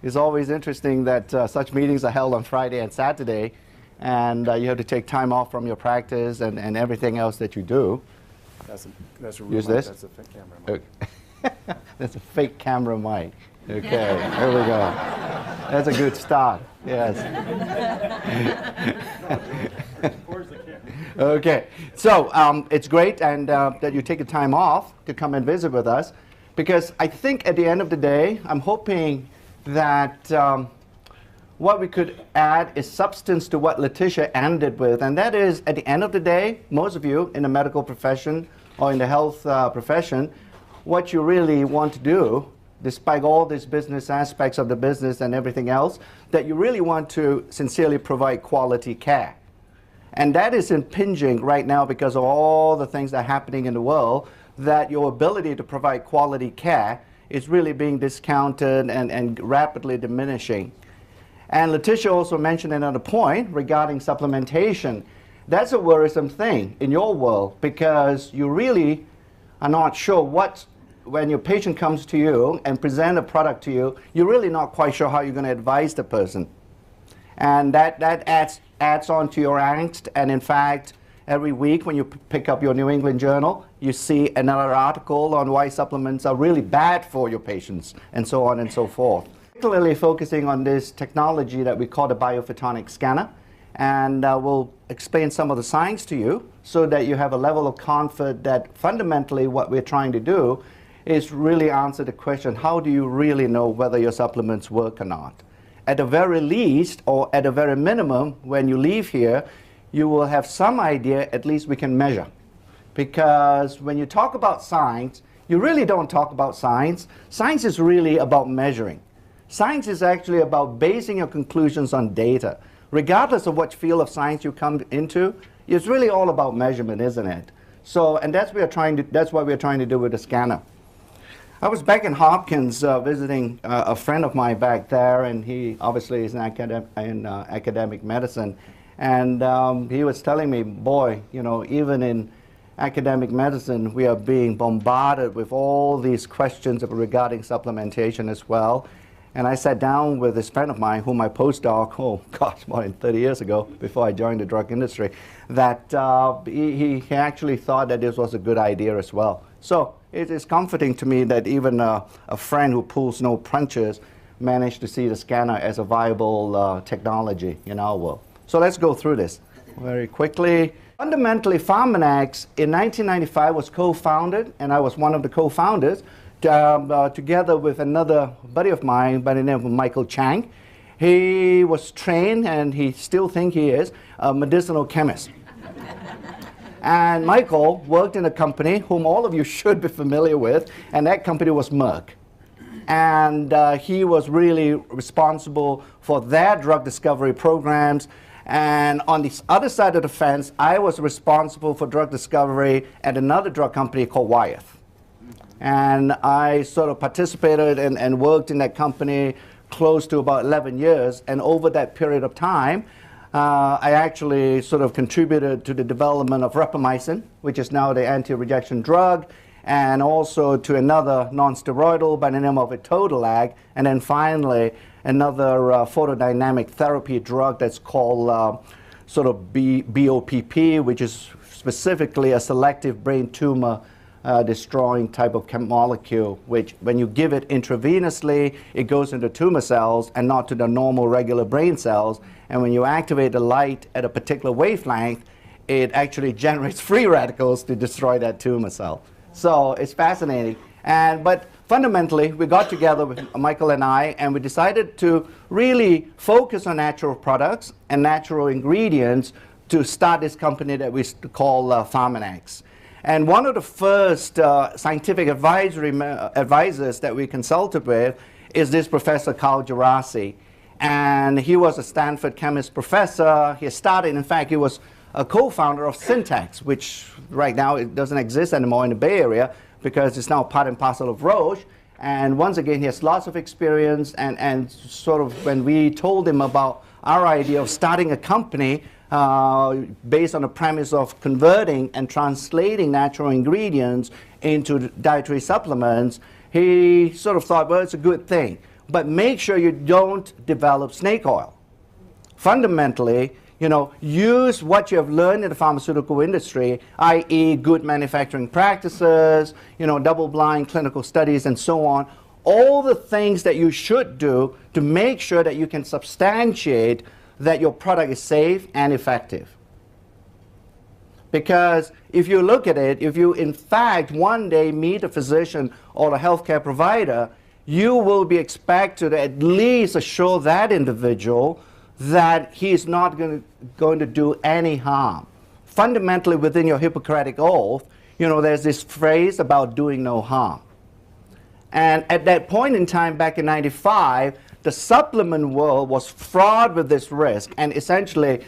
It's always interesting that such meetings are held on Friday and Saturday, and you have to take time off from your practice and everything else that you do. That's a real Use mic. this? That's a fake camera mic. Okay. That's a fake camera mic. Okay, there we go. That's a good start. Yes. Okay, so it's great and that you take a time off to come and visit with us, because I think at the end of the day, I'm hoping that what we could add is substance to what Letitia ended with, and that is, at the end of the day, most of you in the medical profession or in the health profession, what you really want to do, despite all these business aspects of the business and everything else, that you really want to sincerely provide quality care. And that is impinging right now because of all the things that are happening in the world, that your ability to provide quality care is really being discounted and rapidly diminishing. And Letitia also mentioned another point regarding supplementation. That's a worrisome thing in your world, because you really are not sure when your patient comes to you and present a product to you, you're really not quite sure how you're going to advise the person. And that adds on to your angst. And in fact, every week when you pick up your New England Journal, you see another article on why supplements are really bad for your patients, and so on and so forth. Particularly focusing on this technology that we call the biophotonic scanner. And we'll explain some of the science to you so that you have a level of comfort that fundamentally what we're trying to do is really answer the question, how do you really know whether your supplements work or not? At the very least, or at the very minimum, when you leave here, you will have some idea, at least we can measure. Because when you talk about science, you really don't talk about science. Science is really about measuring. Science is actually about basing your conclusions on data. Regardless of what field of science you come into, it's really all about measurement, isn't it? So, and that's what we're trying to do with the scanner. I was back in Hopkins visiting a friend of mine back there, and he obviously is in academic medicine. And he was telling me, boy, you know, even in academic medicine, we are being bombarded with all these questions regarding supplementation as well. And I sat down with this friend of mine, whom I postdoc, oh gosh, more than 30 years ago, before I joined the drug industry, that he actually thought that this was a good idea as well. So it is comforting to me that even a friend who pulls no punches managed to see the scanner as a viable technology in our world. So let's go through this very quickly. Fundamentally, Pharmanex in 1995 was co-founded, and I was one of the co-founders, together with another buddy of mine by the name of Michael Chang. He was trained, and he still thinks he is, a medicinal chemist. And Michael worked in a company whom all of you should be familiar with, and that company was Merck. And he was really responsible for their drug discovery programs. And on the other side of the fence, I was responsible for drug discovery at another drug company called Wyeth. And I sort of participated and worked in that company close to about 11 years. And over that period of time, I actually sort of contributed to the development of rapamycin, which is now the anti-rejection drug, and also to another non-steroidal by the name of Etodolag, and then finally another photodynamic therapy drug that's called sort of BOPP, which is specifically a selective brain tumor destroying type of molecule, which when you give it intravenously, it goes into tumor cells and not to the normal regular brain cells. And when you activate the light at a particular wavelength, it actually generates free radicals to destroy that tumor cell. So it's fascinating. But fundamentally, we got together with Michael and I, and we decided to really focus on natural products and natural ingredients to start this company that we call Pharmanex. And one of the first scientific advisors that we consulted with is this Professor Carl Gerasi. And he was a Stanford chemist professor. He started, in fact, he was a co-founder of Syntax, which right now it doesn't exist anymore in the Bay Area because it's now part and parcel of Roche. And once again, he has lots of experience. And sort of when we told him about our idea of starting a company based on the premise of converting and translating natural ingredients into dietary supplements, he sort of thought, well, it's a good thing. but make sure you don't develop snake oil. Fundamentally, use what you have learned in the pharmaceutical industry, i.e. good manufacturing practices, double-blind clinical studies, and so on. All the things that you should do to make sure that you can substantiate that your product is safe and effective. Because if you look at it, if you in fact one day meet a physician or a healthcare provider, you will be expected to at least assure that individual that he is not going to do any harm. Fundamentally, within your Hippocratic Oath, there's this phrase about doing no harm. And at that point in time, back in '95, the supplement world was fraught with this risk, and essentially,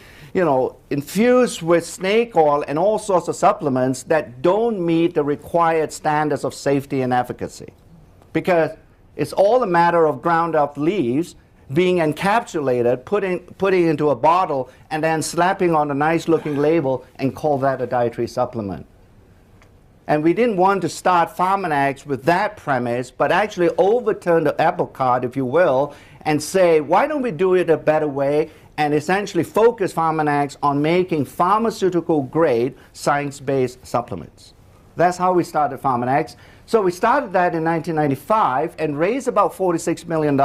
infused with snake oil and all sorts of supplements that don't meet the required standards of safety and efficacy. Because it's all a matter of ground up leaves being encapsulated, putting into a bottle, and then slapping on a nice looking label and call that a dietary supplement. And we didn't want to start Pharmanex with that premise, but actually overturn the apple cart, if you will, and say, why don't we do it a better way, and essentially focus Pharmanex on making pharmaceutical-grade, science-based supplements. That's how we started Pharmanex. So we started that in 1995 and raised about $46 million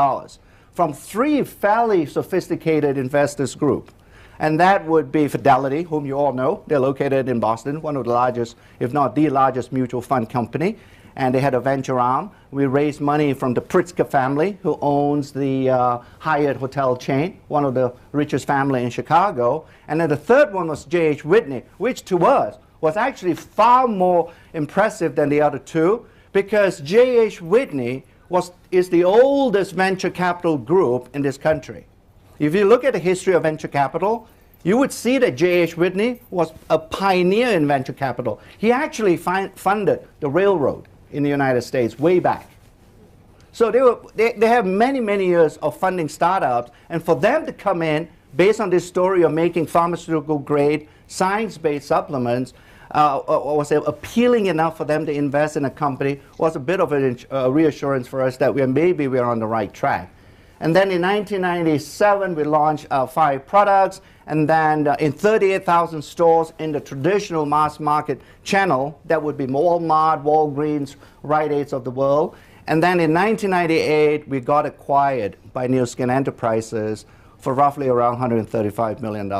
from 3 fairly sophisticated investors group. And that would be Fidelity, whom you all know. They're located in Boston, one of the largest, if not the largest mutual fund company. And they had a venture arm. We raised money from the Pritzker family, who owns the Hyatt hotel chain, one of the richest family in Chicago. And then the third one was J.H. Whitney, which to us was actually far more impressive than the other two, because J.H. Whitney is the oldest venture capital group in this country. If you look at the history of venture capital, you would see that J.H. Whitney was a pioneer in venture capital. He actually funded the railroad in the United States way back. So they have many, many years of funding startups, and for them to come in based on this story of making pharmaceutical-grade, science-based supplements, was appealing enough for them to invest in a company, was a bit of a reassurance for us that maybe we're on the right track. And then in 1997, we launched 5 products, and then in 38,000 stores in the traditional mass market channel, that would be Walmart, Walgreens, Rite Aids of the world. And then in 1998, we got acquired by Nu Skin Enterprises for roughly around $135 million.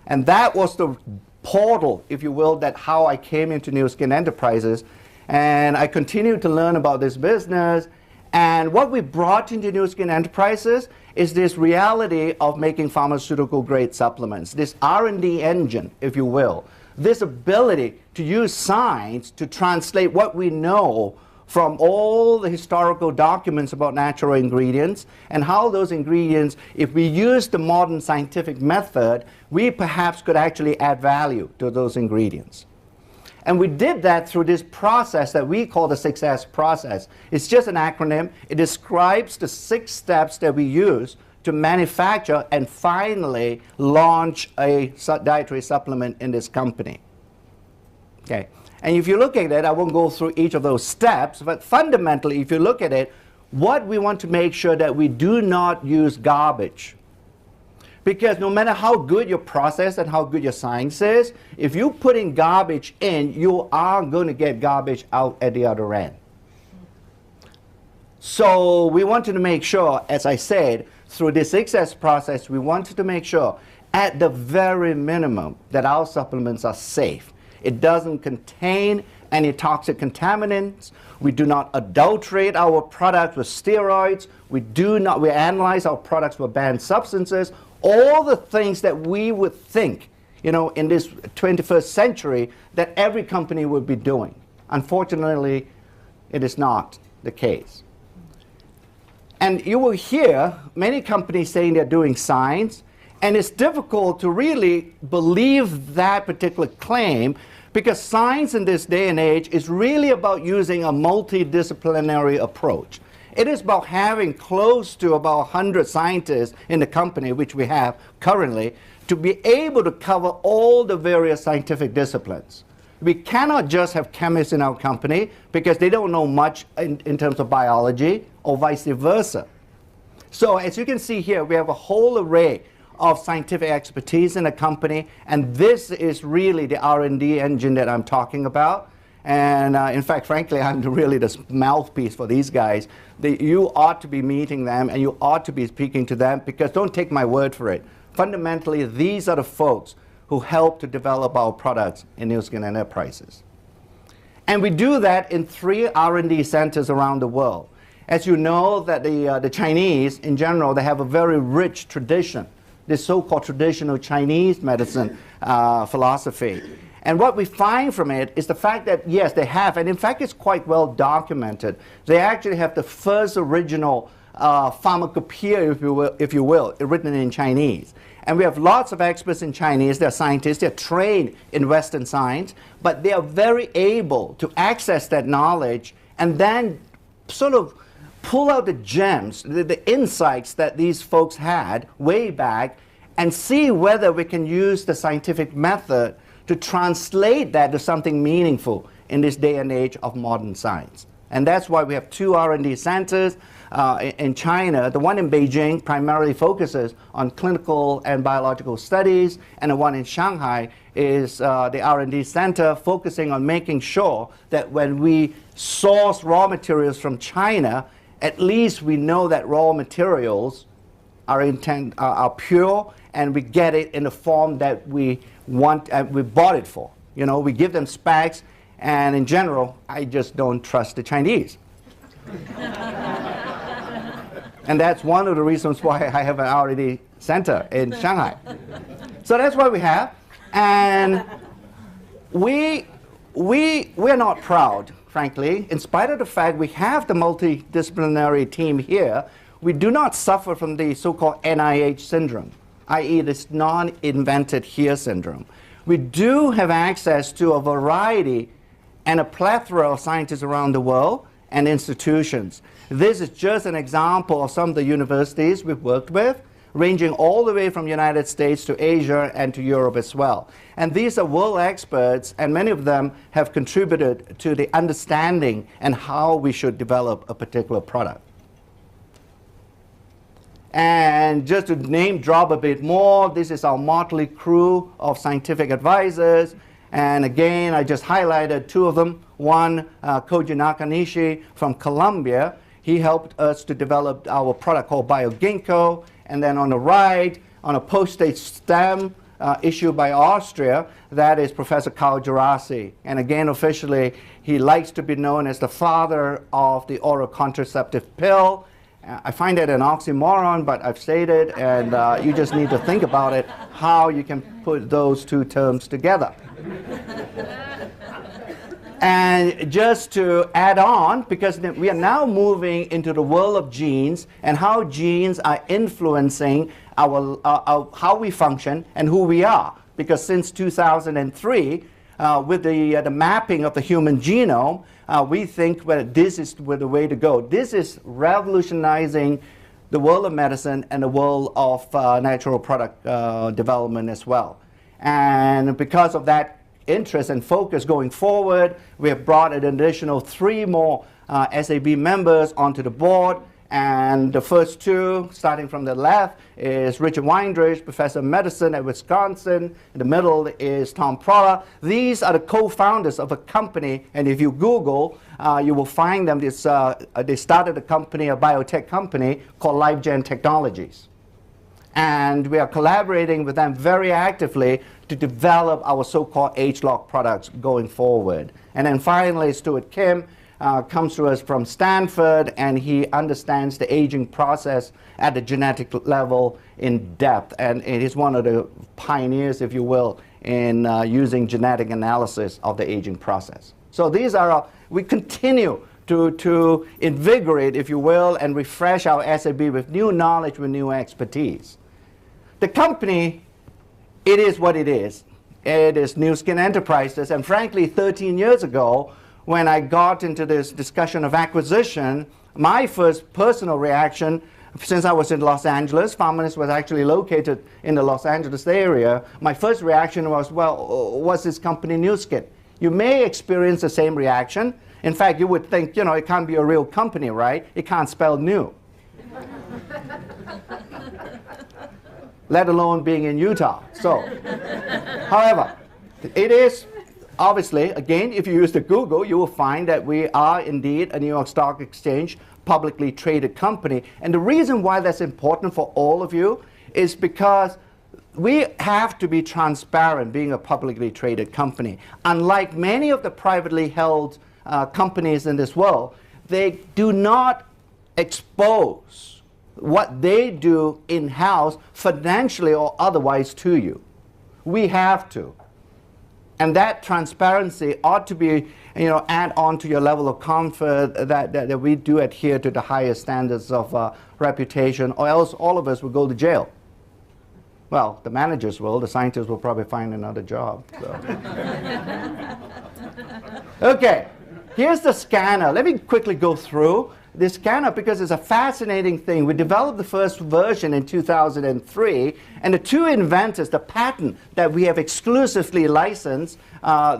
And that was the portal, if you will, that how I came into Nu Skin Enterprises. And I continued to learn about this business. And what we brought into Nu Skin Enterprises is this reality of making pharmaceutical-grade supplements, this R&D engine, if you will, this ability to use science to translate what we know from all the historical documents about natural ingredients, and how those ingredients, if we use the modern scientific method, we perhaps could actually add value to those ingredients. And we did that through this process that we call the 6S process. It's just an acronym. It describes the 6 steps that we use to manufacture and finally launch a dietary supplement in this company. Okay. And if you look at it, I won't go through each of those steps, but fundamentally, if you look at it, what we want to make sure that we do not use garbage. Because no matter how good your process and how good your science is, if you put in garbage in, you are going to get garbage out at the other end. So we wanted to make sure, as I said, through this 6S process, we wanted to make sure, at the very minimum, that our supplements are safe. It doesn't contain any toxic contaminants. We do not adulterate our products with steroids. We analyze our products with banned substances. All the things that we would think, in this 21st century, that every company would be doing. Unfortunately, it is not the case. And you will hear many companies saying they're doing science, and it's difficult to really believe that particular claim, because science in this day and age is really about using a multidisciplinary approach. It is about having close to about 100 scientists in the company, which we have currently, to be able to cover all the various scientific disciplines. We cannot just have chemists in our company because they don't know much in terms of biology, or vice versa. So as you can see here, we have a whole array of scientific expertise in a company, and this is really the R&D engine that I'm talking about. And in fact, frankly, I'm really the mouthpiece for these guys. You ought to be meeting them, and you ought to be speaking to them, because don't take my word for it. Fundamentally, these are the folks who help to develop our products in Nu Skin Enterprises. And we do that in 3 R&D centers around the world. As you know, that the Chinese, in general, they have a very rich tradition, this so-called traditional Chinese medicine philosophy. And what we find from it is the fact that, yes, they have, and in fact it's quite well documented, they actually have the first original pharmacopoeia, if you will, written in Chinese. And we have lots of experts in Chinese. They're scientists. They're trained in Western science. But they are very able to access that knowledge and then sort of pull out the gems, the insights that these folks had way back, and see whether we can use the scientific method to translate that to something meaningful in this day and age of modern science. And that's why we have 2 R&D centers in China. The one in Beijing primarily focuses on clinical and biological studies, and the one in Shanghai is the R&D center focusing on making sure that when we source raw materials from China, at least we know that raw materials are pure, and we get it in the form that we want and we bought it for. You know, we give them specs, and in general, I just don't trust the Chinese. And that's one of the reasons why I have an R&D center in Shanghai. So that's what we have. And we're not proud, frankly. In spite of the fact we have the multidisciplinary team here, we do not suffer from the so-called NIH syndrome, i.e. this non-invented here syndrome. We do have access to a variety and a plethora of scientists around the world and institutions. This is just an example of some of the universities we've worked with, ranging all the way from the United States to Asia and to Europe as well. And these are world experts, and many of them have contributed to the understanding and how we should develop a particular product. And just to name drop a bit more, this is our motley crew of scientific advisors. And again, I just highlighted 2 of them. One, Koji Nakanishi from Colombia. He helped us to develop our product called BioGinkgo. And then on the right, on a postage stamp issued by Austria, that is Professor Carl Gerasi. And again, officially, he likes to be known as the father of the oral contraceptive pill. I find that an oxymoron, but I've said it, and you just need to think about it, how you can put those 2 terms together. And just to add on, because we are now moving into the world of genes and how genes are influencing how we function and who we are. Because since 2003, with the mapping of the human genome, we think this is the way to go. This is revolutionizing the world of medicine and the world of natural product development as well. And because of that interest and focus going forward, we have brought an additional 3 more SAB members onto the board. And the first 2, starting from the left, is Richard Weindrich, Professor of Medicine at Wisconsin. In the middle is Tom Proller. These are the co-founders of a company, and if you Google, you will find them. They started a company, a biotech company, called LifeGen Technologies. And we are collaborating with them very actively to develop our so-called age-lock products going forward. And then finally, Stuart Kim comes to us from Stanford, and he understands the aging process at the genetic level in depth. And he's one of the pioneers, if you will, in using genetic analysis of the aging process. So these are, we continue to invigorate, if you will, and refresh our SAB with new knowledge, with new expertise. The company, it is what it is. It is Nu Skin Enterprises, and frankly, 13 years ago, when I got into this discussion of acquisition, my first personal reaction, since I was in Los Angeles, Pharmanex was actually located in the Los Angeles area, my first reaction was, well, what's this company Nu Skin? You may experience the same reaction. In fact, you would think, you know, it can't be a real company, right? It can't spell new. Let alone being in Utah. So, however, it is obviously, again, if you use the Google, you will find that we are indeed a New York Stock Exchange publicly traded company. And the reason why that's important for all of you is because we have to be transparent being a publicly traded company. Unlike many of the privately held companies in this world, they do not expose what they do in-house financially or otherwise to you. We have to. And that transparency ought to be, you know, add on to your level of comfort that we do adhere to the highest standards of reputation, or else all of us will go to jail. Well, the managers will. The scientists will probably find another job. So. Okay, here's the scanner. Let me quickly go through this scanner because it's a fascinating thing. We developed the first version in 2003, and the two inventors, the patent that we have exclusively licensed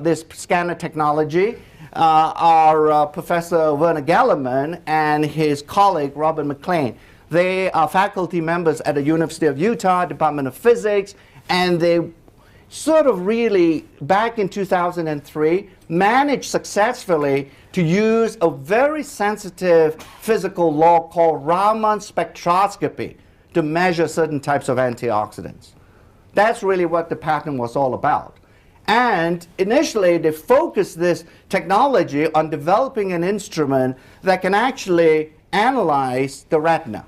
this scanner technology are Professor Werner Gellerman and his colleague Robert McLean. They are faculty members at the University of Utah, Department of Physics, and they sort of really, back in 2003, managed successfully to use a very sensitive physical law called Raman spectroscopy to measure certain types of antioxidants. That's really what the patent was all about. And initially, they focused this technology on developing an instrument that can actually analyze the retina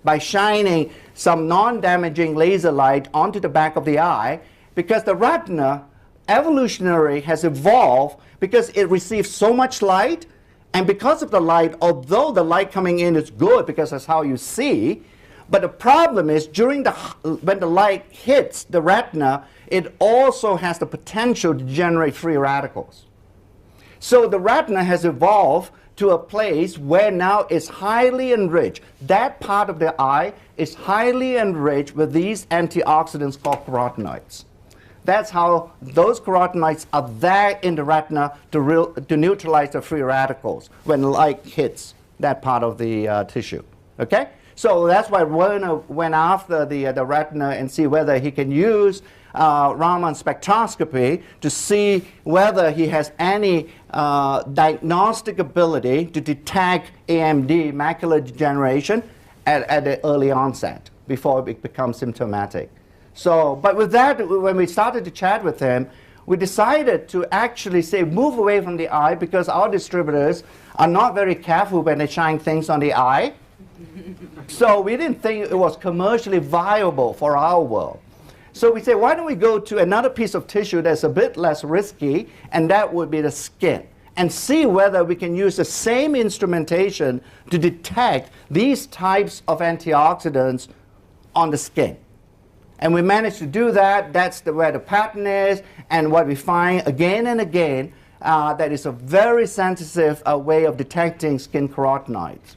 by shining some non-damaging laser light onto the back of the eye, because the retina evolutionary has evolved because it receives so much light, and because of the light, although the light coming in is good because that's how you see, but the problem is when the light hits the retina, it also has the potential to generate free radicals. So the retina has evolved to a place where now it's highly enriched. That part of the eye is highly enriched with these antioxidants called carotenoids. That's how those carotenoids are there in the retina to neutralize the free radicals when light hits that part of the tissue. Okay? So that's why Werner went after the retina and see whether he can use Raman spectroscopy to see whether he has any diagnostic ability to detect AMD, macular degeneration, at the early onset before it becomes symptomatic. So, but with that, when we started to chat with him, we decided to actually say move away from the eye, because our distributors are not very careful when they shine things on the eye. So we didn't think it was commercially viable for our world. So we said, why don't we go to another piece of tissue that's a bit less risky, and that would be the skin, and see whether we can use the same instrumentation to detect these types of antioxidants on the skin. And we managed to do that. That's where the patent is, and what we find again and again, that is a very sensitive way of detecting skin carotenoids.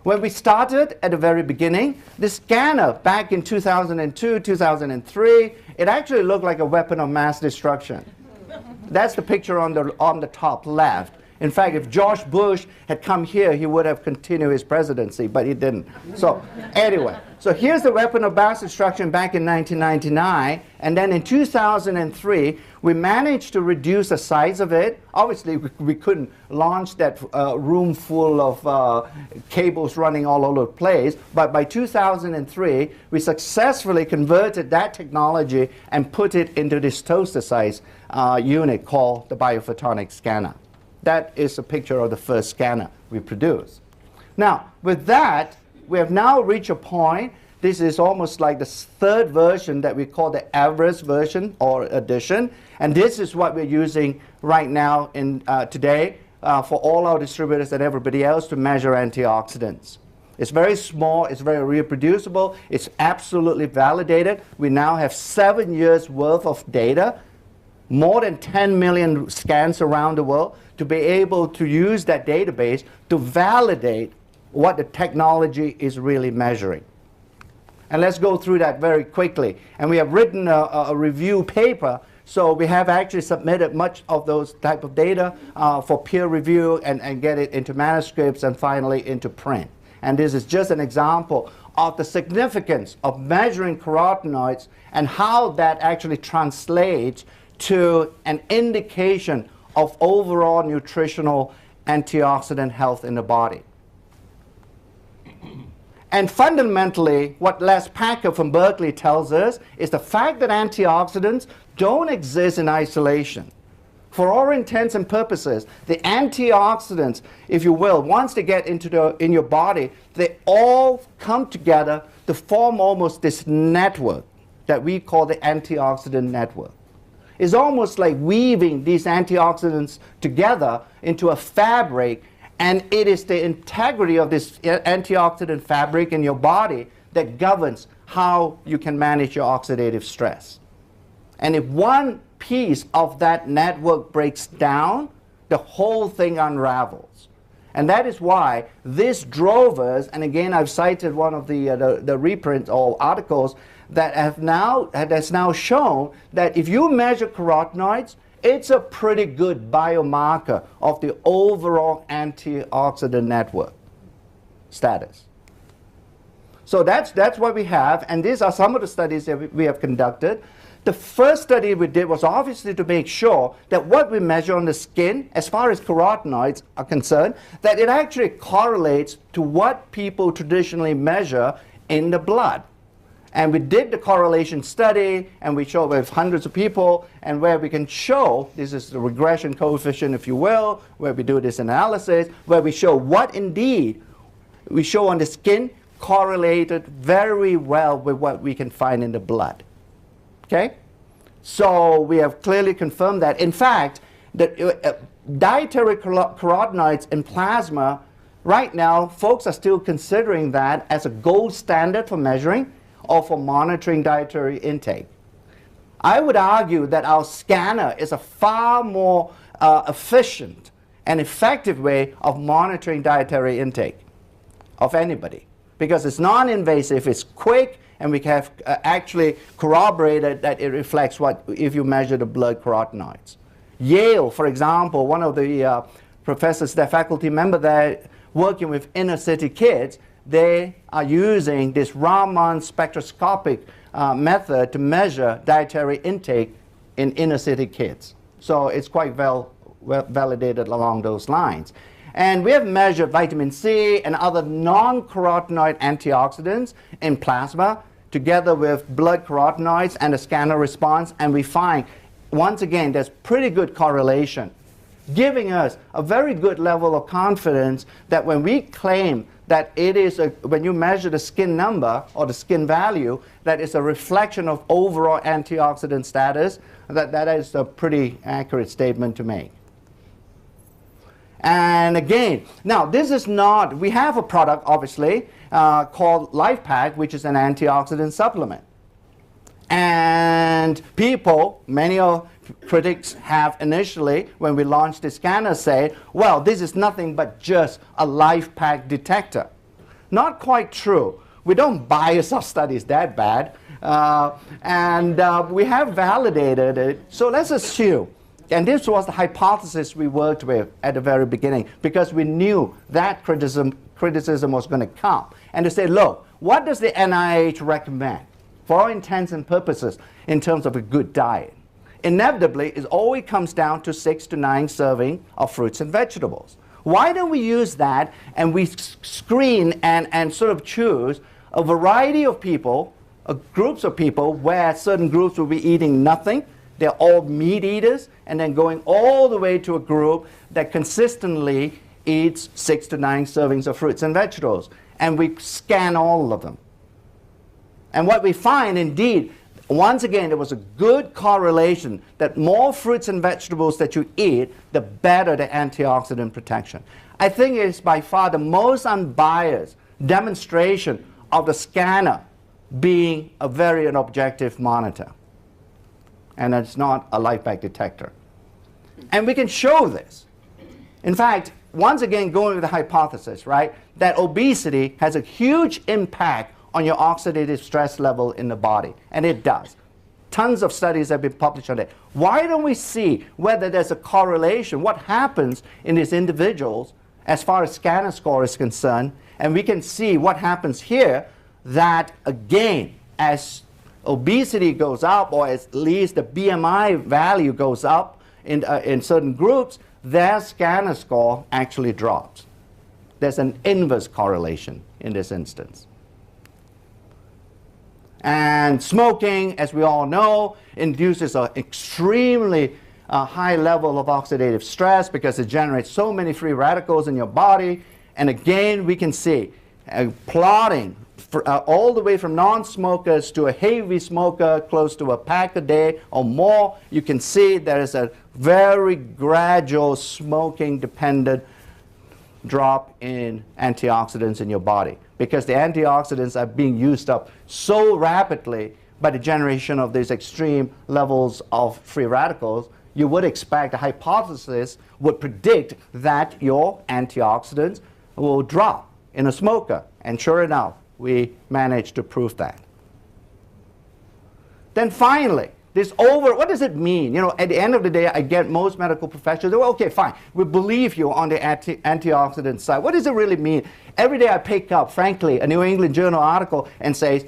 When we started at the very beginning, the scanner back in 2002, 2003, it actually looked like a weapon of mass destruction. That's the picture on the top left. In fact, if George Bush had come here, he would have continued his presidency, but he didn't. So anyway, so here's the weapon of mass destruction back in 1999, and then in 2003, we managed to reduce the size of it. Obviously, we couldn't launch that room full of cables running all over the place, but by 2003, we successfully converted that technology and put it into this toaster size unit called the biophotonic scanner. That is a picture of the first scanner we produced. Now, with that, we have now reached a point. This is almost like the third version that we call the average version or edition. And this is what we're using right now today for all our distributors and everybody else to measure antioxidants. It's very small, it's very reproducible, it's absolutely validated. We now have 7 years worth of data, more than 10 million scans around the world, to be able to use that database to validate what the technology is really measuring. And let's go through that very quickly. And we have written a review paper So we have actually submitted much of those type of data for peer review and get it into manuscripts and finally into print. And this is just an example of the significance of measuring carotenoids and how that actually translates to an indication of overall nutritional antioxidant health in the body. And fundamentally, what Les Packer from Berkeley tells us is the fact that antioxidants don't exist in isolation. For all intents and purposes, the antioxidants, if you will, once they get in your body, they all come together to form almost this network that we call the antioxidant network. It's almost like weaving these antioxidants together into a fabric, and it is the integrity of this antioxidant fabric in your body that governs how you can manage your oxidative stress. And if one piece of that network breaks down, the whole thing unravels. And that is why this drove us, and again I've cited one of the reprints or articles that has now shown that if you measure carotenoids, it's a pretty good biomarker of the overall antioxidant network status. So that's what we have, and these are some of the studies that we have conducted. The first study we did was obviously to make sure that what we measure on the skin, as far as carotenoids are concerned, that it actually correlates to what people traditionally measure in the blood. And we did the correlation study, and we showed with hundreds of people, and where we can show, this is the regression coefficient, if you will, where we do this analysis, where we show what indeed we show on the skin correlated very well with what we can find in the blood. Okay? So we have clearly confirmed that. In fact, the dietary carotenoids in plasma, right now, folks are still considering that as a gold standard for measuring or for monitoring dietary intake. I would argue that our scanner is a far more efficient and effective way of monitoring dietary intake of anybody, because it's non-invasive, it's quick, and we have actually corroborated that it reflects what if you measure the blood carotenoids. Yale, for example, one of the professors, their faculty member there, working with inner city kids, they are using this Raman spectroscopic method to measure dietary intake in inner city kids. So it's quite well validated along those lines. And we have measured vitamin C and other non-carotenoid antioxidants in plasma together with blood carotenoids and a scanner response, and we find, once again, there's pretty good correlation, giving us a very good level of confidence that when we claim that it is, when you measure the skin number or the skin value, that is a reflection of overall antioxidant status, that is a pretty accurate statement to make. And again, now this is not, we have a product obviously called LifePak, which is an antioxidant supplement. And people, many of critics have initially, when we launched the scanner, said, well, this is nothing but just a LifePak detector. Not quite true. We don't bias our studies that bad. We have validated it. So let's assume, and this was the hypothesis we worked with at the very beginning, because we knew that criticism was going to come. And to say, look, what does the NIH recommend for all intents and purposes in terms of a good diet? Inevitably, it always comes down to 6 to 9 servings of fruits and vegetables. Why don't we use that and we screen and sort of choose a variety of people, groups of people, where certain groups will be eating nothing, they're all meat eaters, and then going all the way to a group that consistently eats 6 to 9 servings of fruits and vegetables. And we scan all of them. And what we find, indeed, once again, there was a good correlation that more fruits and vegetables that you eat, the better the antioxidant protection. I think it is by far the most unbiased demonstration of the scanner being a very objective monitor. And it's not a LifePak detector. And we can show this. In fact, once again, going with the hypothesis, right, that obesity has a huge impact on your oxidative stress level in the body, and it does. Tons of studies have been published on it. Why don't we see whether there's a correlation, what happens in these individuals as far as scanner score is concerned, and we can see what happens here, that again, as obesity goes up, or at least the BMI value goes up in certain groups, their scanner score actually drops. There's an inverse correlation in this instance. And smoking, as we all know, induces an extremely high level of oxidative stress because it generates so many free radicals in your body. And again, we can see plotting all the way from non-smokers to a heavy smoker, close to a pack a day or more. You can see there is a very gradual smoking-dependent drop in antioxidants in your body, because the antioxidants are being used up so rapidly by the generation of these extreme levels of free radicals. You would expect, a hypothesis would predict that your antioxidants will drop in a smoker. And sure enough, we managed to prove that. Then finally, what does it mean? You know, at the end of the day, I get most medical professionals, well, okay, fine, we believe you on the antioxidant side. What does it really mean? Every day I pick up, frankly, a New England Journal article and says,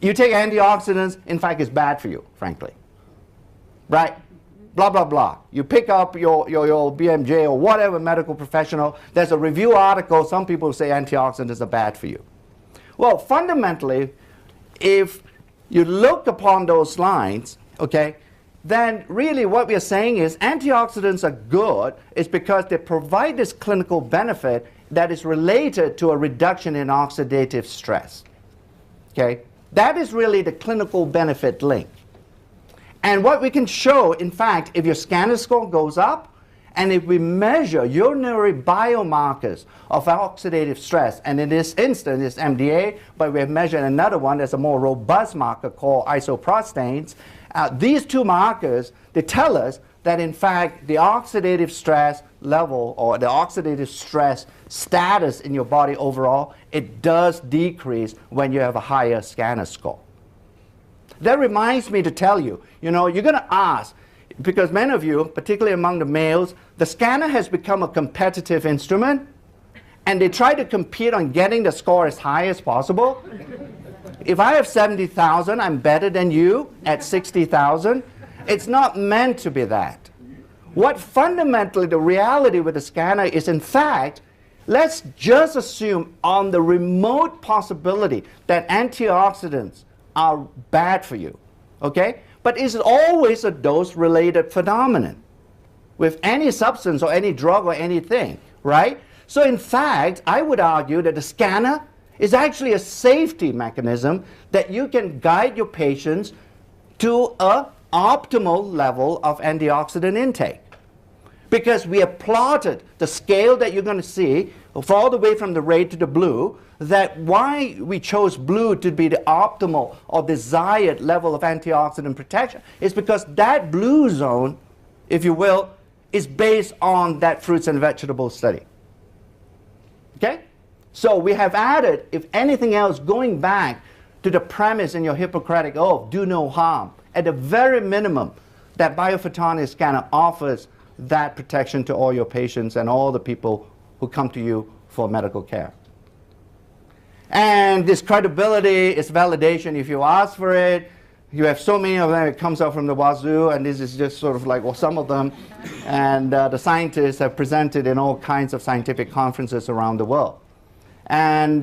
you take antioxidants, in fact, it's bad for you, frankly. Right? Blah, blah, blah. You pick up your BMJ or whatever medical professional, there's a review article, some people say antioxidants are bad for you. Well, fundamentally, if you look upon those lines, okay, then really what we are saying is antioxidants are good is because they provide this clinical benefit that is related to a reduction in oxidative stress. Okay? That is really the clinical benefit link. And what we can show, in fact, if your scanner score goes up, and if we measure urinary biomarkers of oxidative stress, and in this instance it's MDA, but we have measured another one that's a more robust marker called isoprostanes, these two markers, they tell us that in fact the oxidative stress level or the oxidative stress status in your body overall, it does decrease when you have a higher scanner score. That reminds me to tell you, you know, you're going to ask, because many of you, particularly among the males, the scanner has become a competitive instrument, and they try to compete on getting the score as high as possible. If I have 70,000, I'm better than you at 60,000. It's not meant to be that. What fundamentally the reality with the scanner is, in fact, let's just assume on the remote possibility that antioxidants are bad for you, okay? But it's always a dose-related phenomenon with any substance or any drug or anything, right? So in fact, I would argue that the scanner is actually a safety mechanism that you can guide your patients to an optimal level of antioxidant intake. Because we have plotted the scale that you're going to see all the way from the red to the blue, that why we chose blue to be the optimal or desired level of antioxidant protection is because that blue zone, if you will, is based on that fruits and vegetables study. Okay? So we have added, if anything else, going back to the premise in your Hippocratic oath, do no harm. At the very minimum, that biophotonic scanner offers that protection to all your patients and all the people who come to you for medical care. And this credibility is validation if you ask for it. You have so many of them, it comes out from the wazoo, and this is just sort of like, well, some of them. And the scientists have presented in all kinds of scientific conferences around the world. And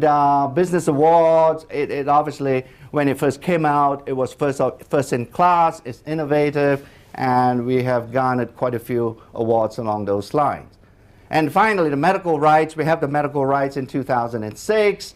business awards, it obviously, when it first came out, it was first in class, it's innovative, and we have garnered quite a few awards along those lines. And finally, the medical rights, we have the medical rights in 2006.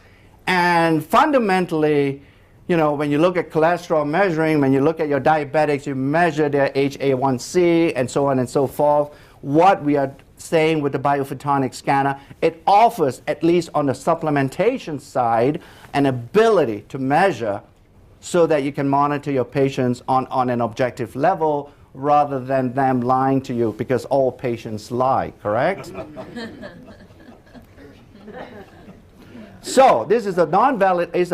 And fundamentally, you know, when you look at cholesterol measuring, when you look at your diabetics, you measure their HA1C and so on and so forth. What we are saying with the biophotonic scanner, it offers, at least on the supplementation side, an ability to measure so that you can monitor your patients on an objective level rather than them lying to you, because all patients lie, correct? So this is a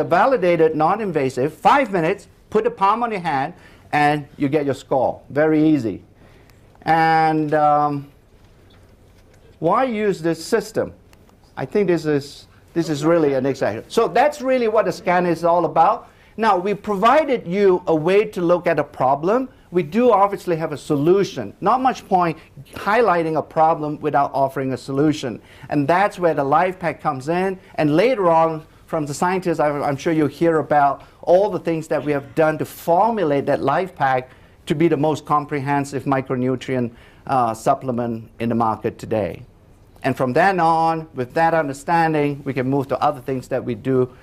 validated, non-invasive, 5 minutes, put the palm on your hand, and you get your score. Very easy. And why use this system? I think this is really an example. So that's really what the scan is all about. Now, we provided you a way to look at a problem. We do obviously have a solution. Not much point highlighting a problem without offering a solution. And that's where the life pack comes in. And later on, from the scientists, I'm sure you'll hear about all the things that we have done to formulate that life pack to be the most comprehensive micronutrient supplement in the market today. And from then on, with that understanding, we can move to other things that we do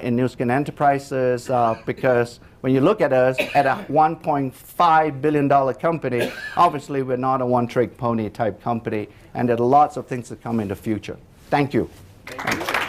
in New Skin Enterprises, because when you look at us at a $1.5 billion company, obviously we're not a one-trick pony type company, and there are lots of things that come in the future. Thank you. Thank you.